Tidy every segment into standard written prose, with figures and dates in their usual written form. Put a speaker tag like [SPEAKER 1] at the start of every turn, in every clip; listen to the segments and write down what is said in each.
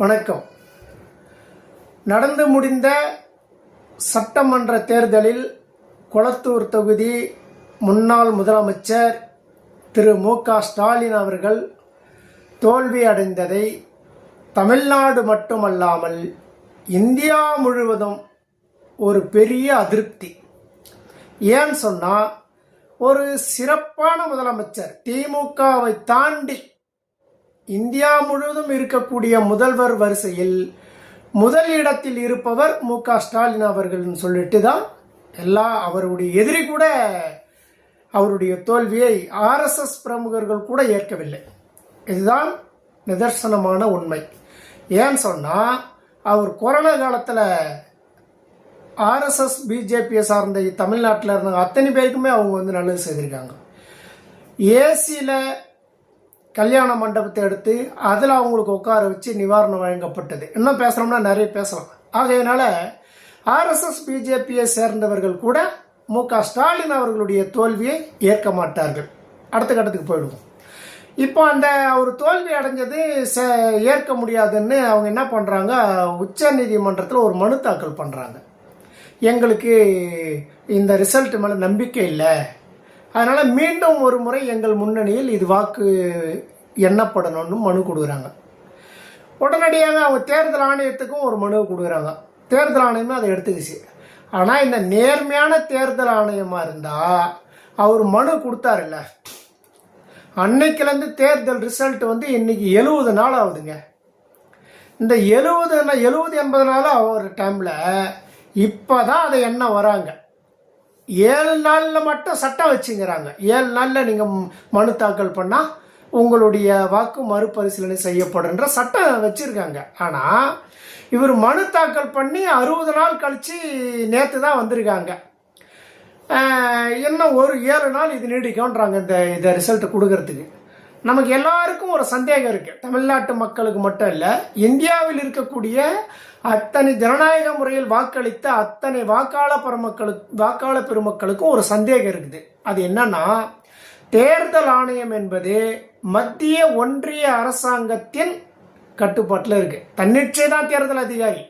[SPEAKER 1] வணக்கம். நடந்து முடிந்த சட்டமன்ற தேர்தலில் கொளத்தூர் தொகுதி முன்னாள் முதலமைச்சர் திரு மு.க. ஸ்டாலின் அவர்கள் தோல்வி அடைந்ததை தமிழ்நாடு மட்டுமல்லாமல் இந்தியா முழுவதும் ஒரு பெரிய அதிருப்தி. ஏன்னு சொன்னால், ஒரு சிறப்பான முதலமைச்சர், திமுகவை தாண்டி இந்தியா முழுவதும் இருக்கக்கூடிய முதல்வர் வரிசையில் முதல் இடத்தில் இருப்பவர் மு.க. ஸ்டாலின் அவர்கள்னு சொல்லிட்டு தான் அவருடைய எதிரி கூட அவருடைய தோல்வியை RSS பிரமுகர்கள் கூட ஏற்கவில்லை. இதுதான் நிதர்சனமான உண்மை. ஏன்னு சொன்னால், அவர் கொரோனா காலத்தில் RSS பிஜேபியை சார்ந்த தமிழ்நாட்டில் இருந்த அத்தனை பேருக்குமே அவங்க நல்லது செய்திருக்காங்க. ஏசியில் கல்யாண மண்டபத்தை எடுத்து அதில் அவங்களுக்கு உட்கார வச்சு நிவாரணம் வழங்கப்பட்டது. இன்னும் பேசுகிறோம்னா நிறைய பேசலாம். ஆகையினால RSS பிஜேபியை சேர்ந்தவர்கள் கூட மு.க. ஸ்டாலின் அவர்களுடைய தோல்வியை ஏற்க மாட்டார்கள். அடுத்த கட்டத்துக்கு போயிடுவோம். இப்போ அவர் தோல்வி அடைஞ்சது ஏற்க முடியாதுன்னு அவங்க என்ன பண்ணுறாங்க, உச்ச நீதிமன்றத்தில் ஒரு மனு தாக்கல் பண்ணுறாங்க. எங்களுக்கு இந்த ரிசல்ட் மேலே நம்பிக்கை இல்லை, அதனால் மீண்டும் ஒரு முறை எங்கள் முன்னணியில் இது வாக்கு எண்ணப்படணும்னு மனு கொடுக்குறாங்க. உடனடியாக அவங்க தேர்தல் ஆணையத்துக்கும் ஒரு மனு கொடுக்குறாங்க. தேர்தல் ஆணையமே அதை எடுத்துக்கிச்சு. ஆனால் இந்த நேர்மையான தேர்தல் ஆணையமாக இருந்தால் அவர் மனு கொடுத்தாருல்ல, அன்னைக்கிலேருந்து தேர்தல் ரிசல்ட் இன்னைக்கு 70 நாள் ஆகுதுங்க. இந்த 70-80 நாள் ஆகிற டைமில் இப்போ தான் அதை என்ன வராங்க. 7 நாளில் மட்டும் சட்டம் வச்சுங்கிறாங்க. 7 நாளில் நீங்கள் மனு தாக்கல் பண்ணால் உங்களுடைய வாக்கு மறுபரிசீலனை செய்யப்படுன்ற சட்டம் வச்சுருக்காங்க. ஆனால் இவர் மனு தாக்கல் பண்ணி 60 நாள் கழித்து நேற்று தான் வந்திருக்காங்க. இன்னும் ஒரு 7 நாள் இது நீடிக்கும்ன்றாங்க இந்த ரிசல்ட்டை கொடுக்கறதுக்கு. நமக்கு எல்லாருக்கும் ஒரு சந்தேகம் இருக்குது. தமிழ்நாட்டு மக்களுக்கு மட்டும் இல்லை, இந்தியாவில் இருக்கக்கூடிய அத்தனை ஜனநாயக முறையில் வாக்களித்த அத்தனை வாக்காள பெருமக்களுக்கும் ஒரு சந்தேகம் இருக்குது. அது என்னன்னா, தேர்தல் ஆணையம் என்பது மத்திய ஒன்றிய அரசாங்கத்தின் கட்டுப்பாட்டில் இருக்கு. தன்னிச்சை தான் தேர்தல் அதிகாரி.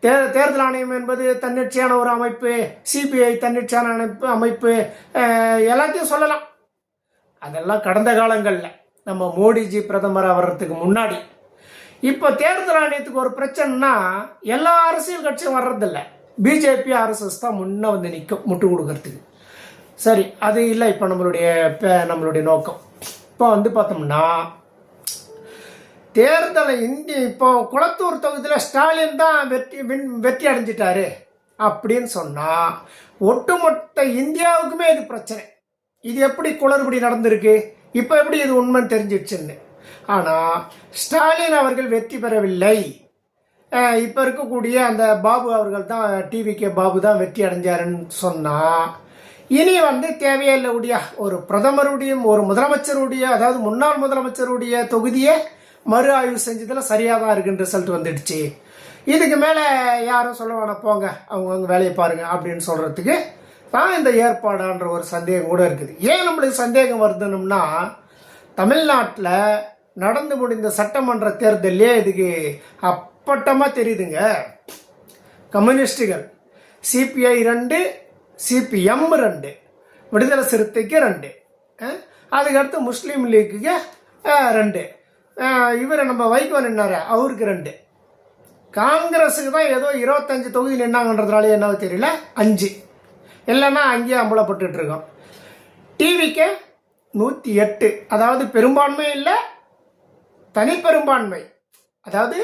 [SPEAKER 1] தேர்தல் ஆணையம் என்பது தன்னிச்சையான ஒரு அமைப்பு, சிபிஐ தன்னிச்சையான அமைப்பு, எல்லாத்தையும் சொல்லலாம். அதெல்லாம் கடந்த காலங்களில் நம்ம மோடிஜி பிரதமர் வர்றதுக்கு முன்னாடி. இப்போ தேர்தல் ஆணையத்துக்கு ஒரு பிரச்சனைனா எல்லா அரசியல் கட்சியும் வர்றதில்ல, பிஜேபி RSS தான் முன்ன நிற்கும் முட்டு கொடுக்கறதுக்கு. சரி, அது இல்லை இப்போ நம்மளுடைய நோக்கம். இப்போ பார்த்தோம்னா, தேர்தலை இப்போ கொளத்தூர் தொகுதியில் ஸ்டாலின் தான் வெற்றி அடைஞ்சிட்டாரு அப்படின்னு சொன்னால் ஒட்டுமொத்த இந்தியாவுக்குமே இது பிரச்சனை. இது எப்படி குளறுபடி நடந்திருக்கு, இப்போ எப்படி இது உண்மைன்னு தெரிஞ்சிடுச்சுன்னு. ஆனால் ஸ்டாலின் அவர்கள் வெற்றி பெறவில்லை. இப்போ இருக்கக்கூடிய அந்த பாபு அவர்கள் தான், டிவிகே பாபு தான் வெற்றி அடைஞ்சாருன்னு சொன்னால், இனி தேவையே இல்லை. ஒரு பிரதமருடைய, ஒரு முதலமைச்சருடைய, அதாவது முன்னாள் முதலமைச்சருடைய தொகுதியை மறு ஆய்வு செஞ்சதில் சரியாக தான் இருக்குன்னு ரிசல்ட் வந்துடுச்சு. இதுக்கு மேலே யாரும் சொல்ல வேணாம், போங்க அவங்க வேலையை பாருங்க அப்படின்னு சொல்கிறதுக்கு தான் இந்த ஏற்பாடான்ற ஒரு சந்தேகம் கூட இருக்குது. ஏன் நம்மளுக்கு சந்தேகம் வருதுன்னா, தமிழ்நாட்டில் நடந்து முடிந்த சட்டமன்ற தேர்தலே இதுக்கு அப்பட்டமாக தெரியுதுங்க. கம்யூனிஸ்டுகள் CPI 2, CPM 2, விடுதலை சிறுத்தைக்கு 2, அதுக்கடுத்து முஸ்லீம் லீக்குக்கு 2, இவர் நம்ம வைகோ நின்னாரு அவருக்கு 2, காங்கிரஸுக்கு தான் ஏதோ 25 தொகுதி நின்னாங்கன்றதுனால என்னவோ தெரியல 5, இல்லைன்னா அங்கேயே அம்பலப்பட்டு இருக்கோம். டிவிக்கு 108, அதாவது பெரும்பான்மை இல்லை, தனிப்பெரும்பான்மை, அதாவது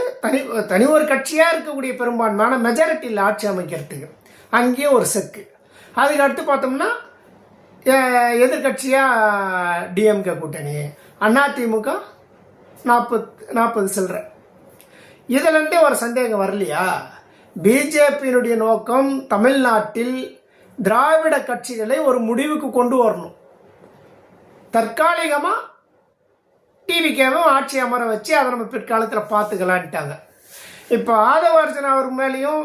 [SPEAKER 1] தனி ஒரு கட்சியாக இருக்கக்கூடிய பெரும்பான்மையான மெஜாரிட்டியில் ஆட்சி அமைக்கிறதுக்கு அங்கேயே ஒரு செக்கு. அதுக்கு அடுத்து பார்த்தோம்னா எதிர்கட்சியாக DMK கூட்டணி, அதிமுக 40 சில்லற. இதுலேருந்தே ஒரு சந்தேகம் வரலையா? பிஜேபியினுடைய நோக்கம் தமிழ்நாட்டில் திராவிட கட்சிகளை ஒரு முடிவுக்கு கொண்டு வரணும். தற்காலிகமாக டிவிகேவும் ஆட்சி அமர வச்சு அதை நம்ம பிற்காலத்தில் பார்த்துக்கலான்ட்டாங்க. இப்போ ஆதவர்ஜன் அவர் மேலேயும்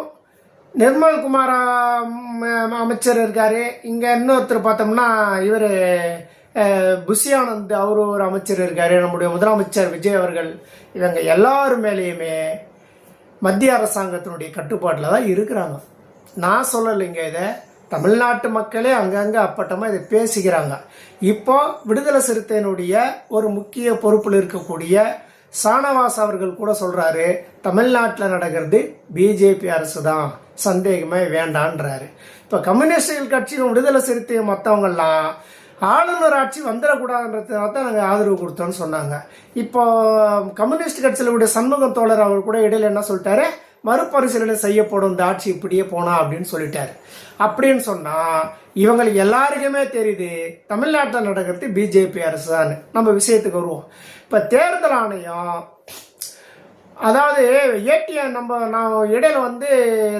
[SPEAKER 1] நிர்மல்குமார் அமைச்சர் இருக்கார். இங்கே இன்னொருத்தர் பார்த்தோம்னா இவர் புஷியானந்த் அவர் ஒரு அமைச்சர் இருக்கார். நம்முடைய முதலமைச்சர் விஜய் அவர்கள், இவங்க எல்லாரும் மேலேயுமே மத்திய அரசாங்கத்தினுடைய கட்டுப்பாட்டில் தான் இருக்கிறாங்க. நான் சொல்லலைங்க, இதை தமிழ்நாட்டு மக்களே அங்கங்கே அப்பட்டமாக இதை பேசிக்கிறாங்க. இப்போ விடுதலை சிறுத்தையினுடைய ஒரு முக்கிய பொறுப்பில் இருக்கக்கூடிய சானவாஸ் அவர்கள் கூட சொல்கிறாரு, தமிழ்நாட்டில் நடக்கிறது பிஜேபி அரசு தான், சந்தேகமே வேண்டான்றாரு. இப்போ கம்யூனிஸ்டுகள் கட்சியும் விடுதலை சிறுத்தையும் மற்றவங்கெல்லாம் ஆளுநர் ஆட்சி வந்துடக்கூடாதுன்றதுனால தான் நாங்கள் ஆதரவு கொடுத்தோன்னு சொன்னாங்க. இப்போ கம்யூனிஸ்ட் கட்சியிலுடைய சண்முகம் தோழர் அவர் கூட இடையில என்ன சொல்லிட்டாரு, மறுபரிசீலனை செய்யப்படும் இந்த ஆட்சி இப்படியே போனா அப்படின்னு சொல்லிட்டாரு. அப்படின்னு சொன்னா இவங்களுக்கு எல்லாருக்குமே தெரியுது தமிழ்நாட்டில் நடக்கிறது பிஜேபி அரசு தான். நம்ம விஷயத்துக்கு வருவோம். இப்போ தேர்தல் ஆணையம், அதாவது ஏடிஎம் நான் இடையில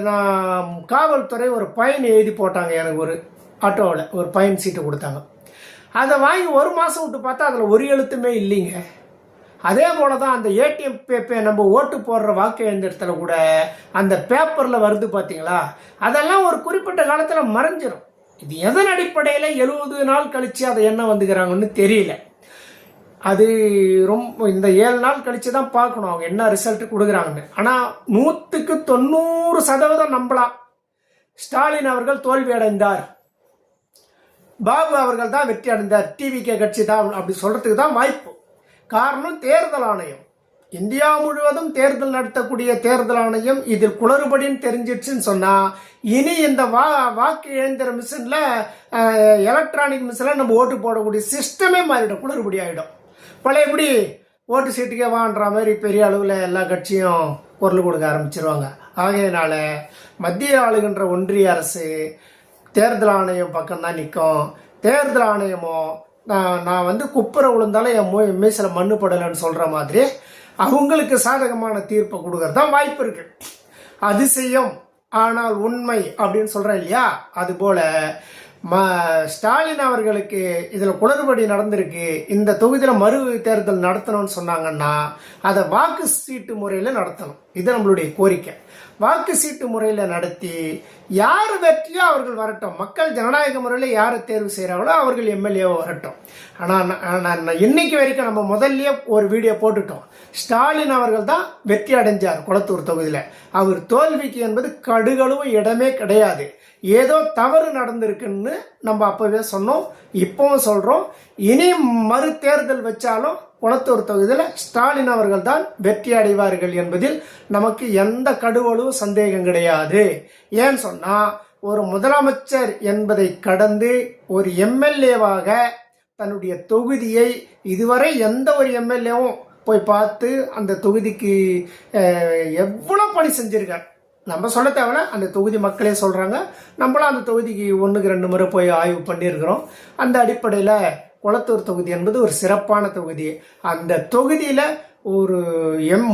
[SPEAKER 1] நான் காவல்துறை ஒரு பயன் எழுதி போட்டாங்க, எனக்கு ஒரு ஆட்டோவில் ஒரு பயன் சீட்டு கொடுத்தாங்க. அதை வாங்கி ஒரு மாதம் விட்டு பார்த்தா அதில் ஒரு எழுத்துமே இல்லைங்க. அதே போல தான் அந்த ஏடிஎம் நம்ம ஓட்டு போடுற வாக்கு எந்திரத்தில் கூட அந்த பேப்பரில் வருது பார்த்தீங்களா, அதெல்லாம் ஒரு குறிப்பிட்ட காலத்தில் மறைஞ்சிடும். இது எதன் அடிப்படையில் 70 நாள் கழித்து அதை என்ன வந்துக்கிறாங்கன்னு தெரியல. அது ரொம்ப இந்த 7 நாள் கழித்து தான் பார்க்கணும் அவங்க என்ன ரிசல்ட் கொடுக்குறாங்கன்னு. ஆனால் 100க்கு 90% நம்பலாம், ஸ்டாலின் அவர்கள் தோல்வி அடைந்தார், பாபு அவர்கள் தான் வெற்றி அடைந்தார், டிவிகே கட்சி தான் அப்படி சொல்றதுக்கு தான் வாய்ப்பு. காரணம், தேர்தல் ஆணையம், இந்தியா முழுவதும் தேர்தல் நடத்தக்கூடிய தேர்தல் ஆணையம் இதில் குளறுபடின்னு தெரிஞ்சிடுச்சுன்னு சொன்னா இனி இந்த வாக்கு இயந்திர மிஷின்ல எலக்ட்ரானிக் மிஷின்ல நம்ம ஓட்டு போடக்கூடிய சிஸ்டமே மாறிடும், குளறுபடி ஆகிடும். பழையபடி ஓட்டு சீட்டுக்கே வான்ற மாதிரி பெரிய அளவில் எல்லா கட்சியும் குரல் கொடுக்க ஆரம்பிச்சிருவாங்க. ஆகையினால மத்திய ஆளுகின்ற ஒன்றிய அரசு தேர்தல் ஆணையம் பக்கம்தான் நிற்கும். தேர்தல் ஆணையமோ நான் குப்புற விழுந்தாலும் என் மீசில் மண்ணு படலைன்னு சொல்கிற மாதிரி அவங்களுக்கு சாதகமான தீர்ப்பை கொடுக்கறது தான் வாய்ப்பு இருக்கு. அதிசயம் ஆனால் உண்மை அப்படின்னு சொல்கிறேன் இல்லையா, அதுபோல் ஸ்டாலின் அவர்களுக்கு இதில் குளறுபடி நடந்திருக்கு, இந்த தொகுதியில் மறு தேர்தல் நடத்தணும்னு சொன்னாங்கன்னா அதை வாக்கு சீட்டு முறையில் நடத்தணும். இது நம்மளுடைய கோரிக்கை. வாக்கு சீட்டு முறையில் நடத்தி யார் வெற்றியோ அவர்கள் வரட்டும், மக்கள் ஜனநாயக முறையில் யாரை தேர்வு செய்கிறாங்களோ அவர்கள் எம்எல்ஏவோ வரட்டும். ஆனால் இன்னைக்கு வரைக்கும் நம்ம முதல்லயே ஒரு வீடியோ போட்டுட்டோம், ஸ்டாலின் அவர்கள் தான் வெற்றி அடைஞ்சார் குளத்தூர் தொகுதியில். அவர் தோல்விக்கு என்பது கடுகளவு இடமே கிடையாது. ஏதோ தவறு நடந்திருக்குன்னு நம்ம அப்பவே சொன்னோம், இப்பவும் சொல்றோம். இனி மறு தேர்தல் வச்சாலும் குளத்தூர் தொகுதியில் ஸ்டாலின் அவர்கள் தான் வெற்றி அடைவார்கள் என்பதில் நமக்கு எந்த கடுவளவு சந்தேகம் கிடையாது. ஏன்னு சொன்னா ஒரு முதலமைச்சர் என்பதை கடந்து ஒரு எம்எல்ஏவாக தன்னுடைய தொகுதியை இதுவரை எந்த ஒரு எம்எல்ஏவும் போய் பார்த்து அந்த தொகுதிக்கு எவ்வளோ பணி செஞ்சிருக்கார் நம்ம சொல்ல தேவையில்ல, அந்த தொகுதி மக்களே சொல்கிறாங்க. நம்மளும் அந்த தொகுதிக்கு 1க்கு 2 முறை போய் ஆய்வு பண்ணியிருக்கிறோம். அந்த அடிப்படையில் குளத்தூர் தொகுதி என்பது ஒரு சிறப்பான தொகுதி. அந்த தொகுதியில் ஒரு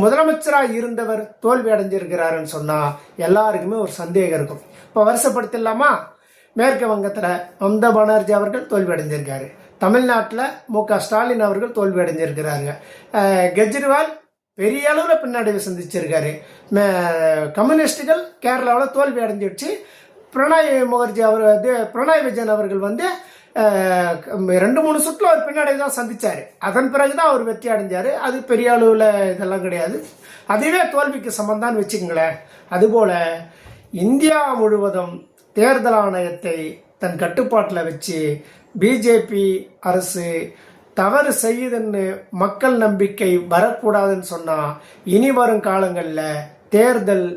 [SPEAKER 1] முதலமைச்சராக இருந்தவர் தோல்வி அடைஞ்சிருக்கிறாருன்னு சொன்னால் எல்லாருக்குமே ஒரு சந்தேகம் இருக்கும். இப்போ வருஷப்படுத்திடலாமா, மேற்கு வங்கத்தில் மம்தா பானர்ஜி அவர்கள் தோல்வி அடைஞ்சிருக்காரு, தமிழ்நாட்டில் மு.க. ஸ்டாலின் அவர்கள் தோல்வி அடைஞ்சிருக்கிறாங்க, கெஜ்ரிவால் பெரிய அளவில் பின்னடைவு சந்திச்சிருக்காரு, கம்யூனிஸ்டுகள் கேரளாவில் தோல்வி அடைஞ்சிடுச்சு, பினராயி விஜயன் அவர்கள் 2-3 சுற்றுல அவர் பின்னடைவு தான் சந்திச்சாரு. அதன் பிறகுதான் அவர் வெற்றி அடைஞ்சாரு. அது பெரிய அளவில் இதெல்லாம் கிடையாது, அதுவே தோல்விக்கு சமந்தான்னு வச்சுக்கங்களேன். அதுபோல இந்தியா முழுவதும் தேர்தல் ஆணையத்தை தன் கட்டுப்பாட்டில் வச்சு பிஜேபி அரசு தவறு செய்யுதுன்னு மக்கள் நம்பிக்கை வரக்கூடாதுன்னு சொன்னா இனி வரும் காலங்களில் தேர்தல்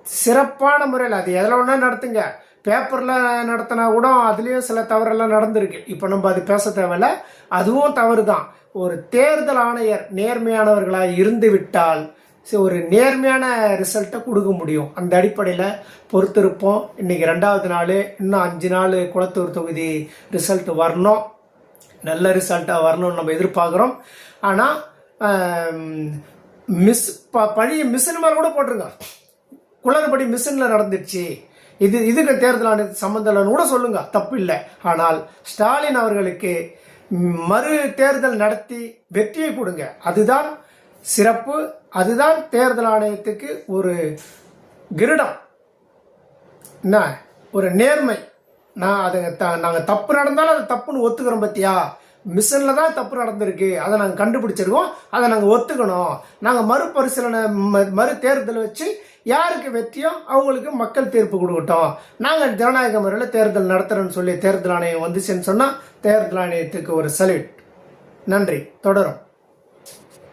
[SPEAKER 1] சிறப்பான முறையில் அது எதில் ஒன்றா நடத்துங்க, பேப்பரில் நடத்தினா கூட அதுலேயும் சில தவறெல்லாம் நடந்திருக்கு. இப்போ நம்ம அது பேச தேவையில்ல, அதுவும் தவறு தான். ஒரு தேர்தல் ஆணையர் நேர்மையானவர்களாக இருந்து விட்டால் ஒரு நேர்மையான ரிசல்ட்டை கொடுக்க முடியும். அந்த அடிப்படையில் பொறுத்திருப்போம். இன்னைக்கு 2வது நாள், இன்னும் 5 நாள் குளத்தூர் தொகுதி ரிசல்ட் வரணும், நல்ல ரிசல்ட்டாக வரணும்னு நம்ம எதிர்பார்க்குறோம். ஆனால் பழைய மிஷின் மேலே கூட போட்டிருங்க, குளறுபடி மிஷினில் நடந்துடுச்சு, இதுக்கு தேர்தல் ஆணையத்துக்கு சம்மந்தம் இல்லைன்னு கூட சொல்லுங்க, தப்பு இல்லை. ஆனால் ஸ்டாலின் அவர்களுக்கு மறு தேர்தல் நடத்தி வெற்றியை கொடுங்க, அதுதான் சிறப்பு, அதுதான் தேர்தல் ஆணையத்துக்கு ஒரு கிரீடம், என்ன ஒரு நேர்மை. நாங்கள் தப்பு நடந்தாலும் அது தப்புன்னு ஒத்துக்கிறோம். பத்தியா, மிஷனில் தான் தப்பு நடந்திருக்கு, அதை நாங்கள் கண்டுபிடிச்சிருக்கோம், அதை நாங்கள் ஒத்துக்கணும். நாங்கள் மறுபரிசீலனை மறு தேர்தல் வச்சு யாருக்கு வெற்றியோ அவங்களுக்கு மக்கள் தீர்ப்பு கொடுக்கட்டும். நாங்கள் ஜனநாயக முறையில் தேர்தல் நடத்துகிறோன்னு சொல்லி தேர்தல் ஆணையம் வந்துச்சுன்னு சொன்னால் தேர்தல் ஆணையத்துக்கு ஒரு சல்யூட். நன்றி. தொடரும்.